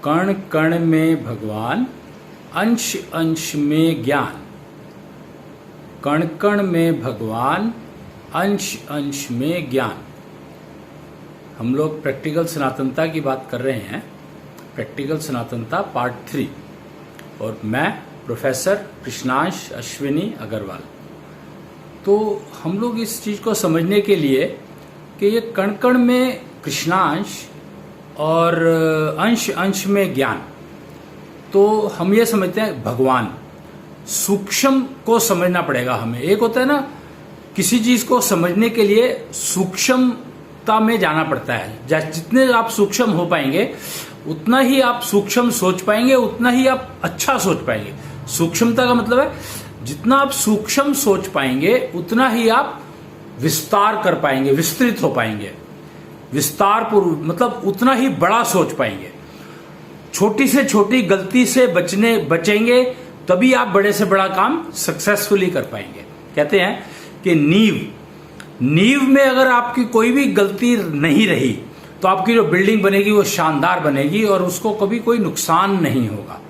कण कण में भगवान, अंश अंश में ज्ञान। कण कण में भगवान, अंश अंश में ज्ञान। हम लोग प्रैक्टिकल सनातनता की बात कर रहे हैं, प्रैक्टिकल सनातनता पार्ट 3, और मैं प्रोफेसर कृष्णांश अश्विनी अग्रवाल। तो हम लोग इस चीज को समझने के लिए कि ये कण कण में कृष्णांश और अंश अंश में ज्ञान, तो हम ये समझते हैं भगवान। सूक्ष्म को समझना पड़ेगा हमें। एक होता है ना, किसी चीज को समझने के लिए सूक्ष्मता में जाना पड़ता है। जितने आप सूक्ष्म हो पाएंगे उतना ही आप सूक्ष्म सोच पाएंगे, उतना ही आप अच्छा सोच पाएंगे। सूक्ष्मता का मतलब है जितना आप सूक्ष्म सोच पाएंगे उतना ही आप विस्तार कर पाएंगे, विस्तृत हो पाएंगे। विस्तार पूर्व मतलब उतना ही बड़ा सोच पाएंगे। छोटी से छोटी गलती से बचेंगे तभी आप बड़े से बड़ा काम सक्सेसफुली कर पाएंगे। कहते हैं कि नींव में अगर आपकी कोई भी गलती नहीं रही तो आपकी जो बिल्डिंग बनेगी वो शानदार बनेगी और उसको कभी कोई नुकसान नहीं होगा।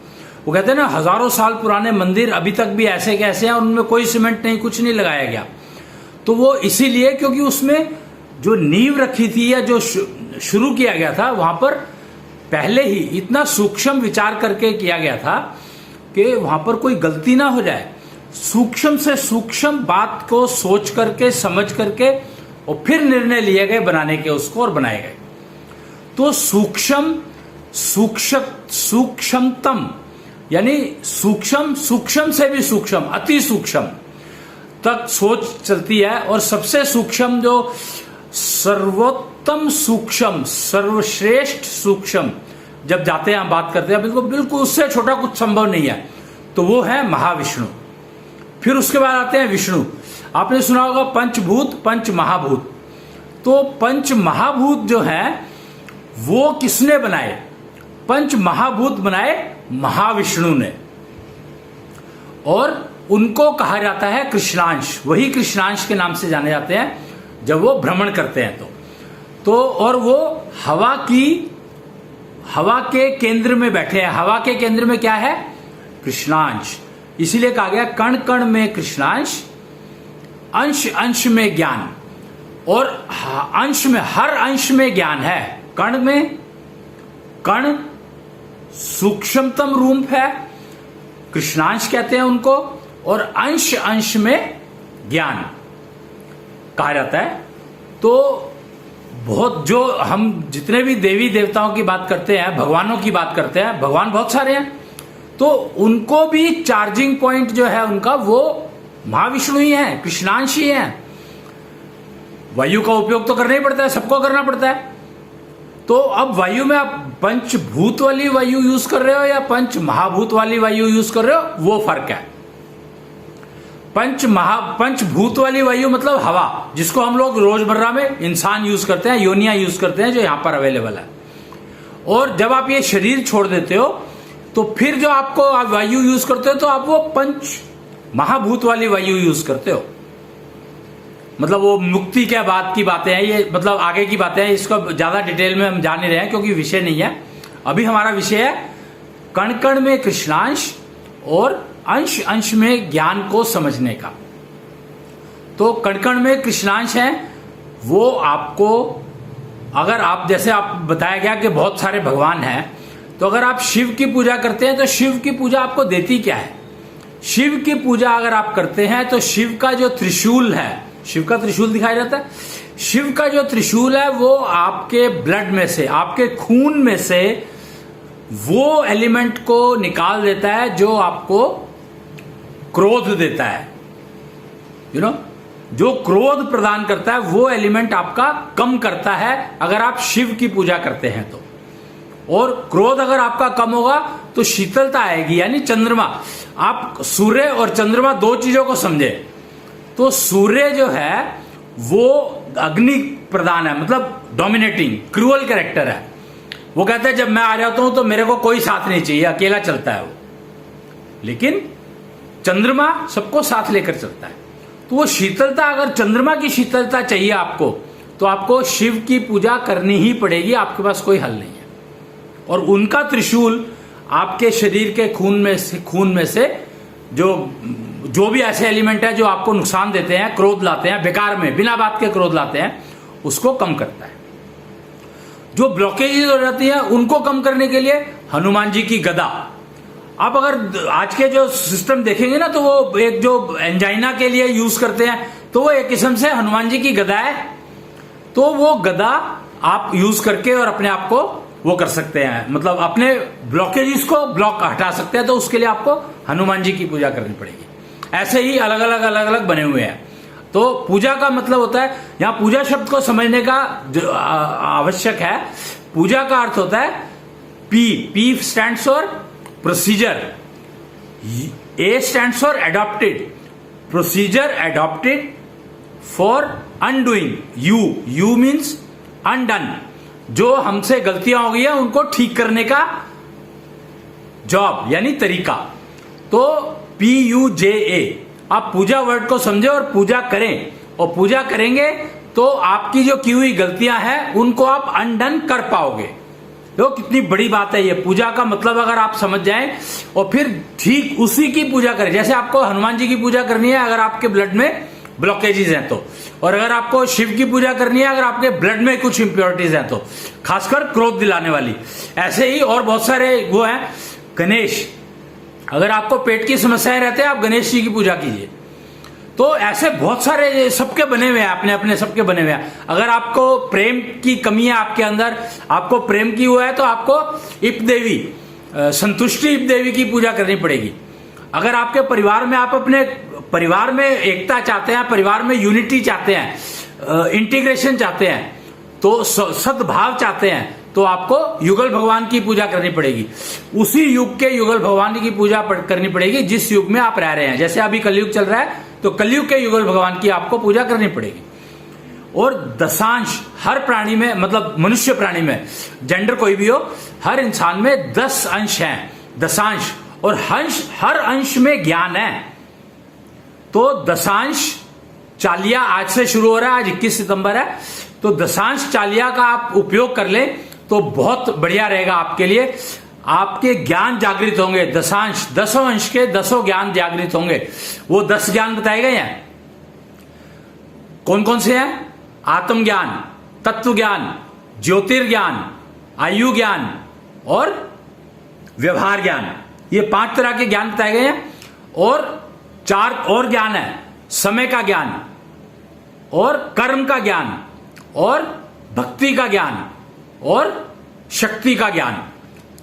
वो कहते हैं ना, हजारों साल पुराने मंदिर अभी तक भी ऐसे कैसे हैं, उनमें कोई सीमेंट नहीं, कुछ नहीं लगाया गया। तो वो इसीलिए क्योंकि उसमें जो नींव रखी थी या जो शुरू किया गया था वहां पर पहले ही इतना सूक्ष्म विचार करके किया गया था कि वहां पर कोई गलती ना हो जाए। सूक्ष्म से सूक्ष्म बात को सोच करके, समझ करके और फिर निर्णय लिए गए बनाने के उसको, और बनाए गए। तो सूक्ष्मतम यानी सूक्ष्म से भी सूक्ष्म, अति सूक्ष्म तक सोच चलती है। और सबसे सूक्ष्म जो सर्वोत्तम सूक्ष्म, सर्वश्रेष्ठ सूक्ष्म जब जाते हैं, हम बात करते हैं, बिल्कुल उससे छोटा कुछ संभव नहीं है, तो वो है महाविष्णु। फिर उसके बाद आते हैं विष्णु। आपने सुना होगा पंचभूत, पंच महाभूत। तो पंच महाभूत जो है वो किसने बनाए? पंच महाभूत बनाए महाविष्णु ने, और उनको कहा जाता है कृष्णांश। वही कृष्णांश के नाम से जाने जाते हैं जब वो भ्रमण करते हैं तो और वो हवा के केंद्र में बैठे हैं। हवा के केंद्र में क्या है? कृष्णांश। इसीलिए कहा गया कण कण में कृष्णांश, अंश अंश में ज्ञान। और अंश में, हर अंश में ज्ञान है। कण में, कण सूक्ष्मतम रूप है, कृष्णांश कहते हैं उनको, और अंश अंश में ज्ञान कहा जाता है। तो बहुत, जो हम जितने भी देवी देवताओं की बात करते हैं, भगवानों की बात करते हैं, भगवान बहुत सारे हैं, तो उनको भी चार्जिंग पॉइंट जो है उनका वो महाविष्णु ही है, कृष्णांश ही है। वायु का उपयोग तो करना ही पड़ता है, सबको करना पड़ता है। तो अब वायु में आप पंचभूत वाली वायु यूज कर रहे हो या पंच महाभूत वाली वायु यूज कर रहे हो, वो फर्क है। पंचभूत वाली वायु मतलब हवा, जिसको हम लोग रोजमर्रा में इंसान यूज करते हैं, योनियां यूज करते हैं, जो यहां पर अवेलेबल है। और जब आप ये शरीर छोड़ देते हो तो फिर जो आप वायु यूज करते हो तो आप वो पंच महाभूत वाली वायु यूज करते हो। मतलब वो मुक्ति के बाद की बातें हैं ये, मतलब आगे की बातें हैं, इसको ज्यादा डिटेल में हम जान नहीं रहे हैं क्योंकि विषय नहीं है। अभी हमारा विषय है कण कण में कृष्णांश और अंश अंश में ज्ञान को समझने का। तो कण कण में कृष्णांश है वो आपको, अगर आप, जैसे आप बताया गया कि बहुत सारे भगवान हैं, तो अगर आप शिव की पूजा करते हैं तो शिव की पूजा आपको देती क्या है? शिव की पूजा अगर आप करते हैं तो शिव का जो त्रिशूल है, शिव का त्रिशूल दिखाया जाता है, शिव का जो त्रिशूल है वो आपके ब्लड में से, आपके खून में से वो एलिमेंट को निकाल देता है जो आपको क्रोध देता है। जो क्रोध प्रदान करता है वो एलिमेंट आपका कम करता है अगर आप शिव की पूजा करते हैं तो। और क्रोध अगर आपका कम होगा तो शीतलता आएगी, यानी चंद्रमा। आप सूर्य और चंद्रमा दो चीजों को समझे तो सूर्य जो है वो अग्नि प्रदान है, मतलब डोमिनेटिंग, क्रूअल कैरेक्टर है। वो कहता है जब मैं आ जाता हूं तो मेरे को कोई साथ नहीं चाहिए, अकेला चलता है वो। लेकिन चंद्रमा सबको साथ लेकर चलता है। तो वो शीतलता, अगर चंद्रमा की शीतलता चाहिए आपको तो आपको शिव की पूजा करनी ही पड़ेगी, आपके पास कोई हल नहीं है। और उनका त्रिशूल आपके शरीर के खून में से जो भी ऐसे एलिमेंट है जो आपको नुकसान देते हैं, क्रोध लाते हैं, बेकार में बिना बात के क्रोध लाते हैं, उसको कम करता है। जो ब्लॉकेजेस हो जाती है उनको कम करने के लिए हनुमान जी की गदा। आप अगर आज के जो सिस्टम देखेंगे ना, तो वो एक जो एंजाइना के लिए यूज करते हैं, तो वो एक किस्म से हनुमान जी की गदा है। तो वो गदा आप यूज करके और अपने आप को वो कर सकते हैं, मतलब अपने ब्लॉकेजेस को ब्लॉक हटा सकते हैं। तो उसके लिए आपको हनुमान जी की पूजा करनी पड़ेगी। ऐसे ही अलग अलग बने हुए हैं। तो पूजा का मतलब होता है, यहां पूजा शब्द को समझने का जो आवश्यक है। पूजा का अर्थ होता है P stands for procedure, A stands for adopted, procedure adopted for undoing, you means undone, जो हमसे गलतियां हो गई है उनको ठीक करने का जॉब यानी तरीका। तो PUJA, आप पूजा वर्ड को समझे और पूजा करें, और पूजा करेंगे तो आपकी जो की हुई गलतियां हैं उनको आप अनडन कर पाओगे। तो कितनी बड़ी बात है ये। पूजा का मतलब अगर आप समझ जाएं और फिर ठीक उसी की पूजा करें। जैसे आपको हनुमान जी की पूजा करनी है अगर आपके ब्लड में ब्लॉकेजेस हैं तो, और अगर आपको शिव की पूजा करनी है अगर आपके ब्लड में कुछ इंप्योरिटीज हैं तो, खासकर क्रोध दिलाने वाली। ऐसे ही और बहुत सारे वो हैं। गणेश, अगर आपको पेट की समस्याएं रहते हैं आप गणेश जी की पूजा कीजिए। तो ऐसे बहुत सारे सबके बने हुए हैं, अपने अपने सबके बने हुए हैं। अगर आपको प्रेम की कमी है आपके अंदर, आपको प्रेम की हुआ है, तो आपको इप देवी, संतुष्टि इप देवी की पूजा करनी पड़ेगी। अगर आपके परिवार में, आप अपने परिवार में एकता चाहते हैं, परिवार में यूनिटी चाहते हैं, इंटीग्रेशन चाहते हैं, तो सद्भाव चाहते हैं, तो आपको युगल भगवान की पूजा करनी पड़ेगी। उसी युग के युगल भगवान की पूजा करनी पड़ेगी जिस युग में आप रह रहे हैं। जैसे अभी कलयुग चल रहा है तो कलयुग के युगल भगवान की आपको पूजा करनी पड़ेगी। और दशांश, हर प्राणी में, मतलब मनुष्य प्राणी में, जेंडर कोई भी हो, हर इंसान में 10 अंश हैं, दशांश, और हर अंश में ज्ञान है। तो दशांश चालिया आज से शुरू हो रहा है, आज 21 सितंबर है। तो दशांश चालिया का आप उपयोग कर लें तो बहुत बढ़िया रहेगा आपके लिए। आपके ज्ञान जागृत होंगे। दशांश, 10 अंश के 10 ज्ञान जागृत होंगे। वो 10 ज्ञान बताए गए हैं। कौन कौन से हैं? आत्मज्ञान, तत्व ज्ञान, ज्योतिर्ज्ञान, आयु ज्ञान और व्यवहार ज्ञान। ये 5 तरह के ज्ञान बताए गए हैं। और 4 और ज्ञान है, समय का ज्ञान और कर्म का ज्ञान और भक्ति का ज्ञान और शक्ति का ज्ञान।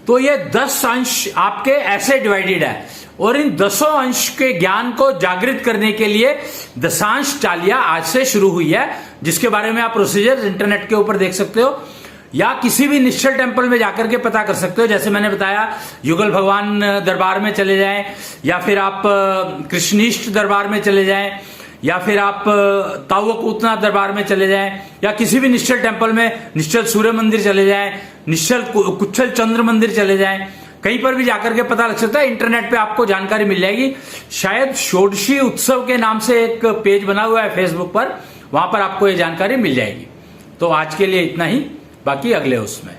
तो ये 10 अंश आपके ऐसे डिवाइडेड है। और इन 10 अंश के ज्ञान को जागृत करने के लिए दशांश चालिया आज से शुरू हुई है, जिसके बारे में आप प्रोसीजर इंटरनेट के ऊपर देख सकते हो या किसी भी निश्चल टेम्पल में जाकर के पता कर सकते हो। जैसे मैंने बताया, युगल भगवान दरबार में चले जाएं, या फिर आप कृष्णिष्ठ दरबार में चले जाएं, या फिर आप तावकूतना दरबार में चले जाएं, या किसी भी निश्चल टेम्पल में, निश्चल सूर्य मंदिर चले जाएं, निश्चल कुच्छल चंद्र मंदिर चले जाएं, कहीं पर भी जाकर के पता लग सकता है। इंटरनेट पे आपको जानकारी मिल जाएगी। शायद षोडशी उत्सव के नाम से एक पेज बना हुआ है फेसबुक पर, वहां पर आपको ये जानकारी मिल जाएगी। तो आज के लिए इतना ही, बाकी अगले उसमें।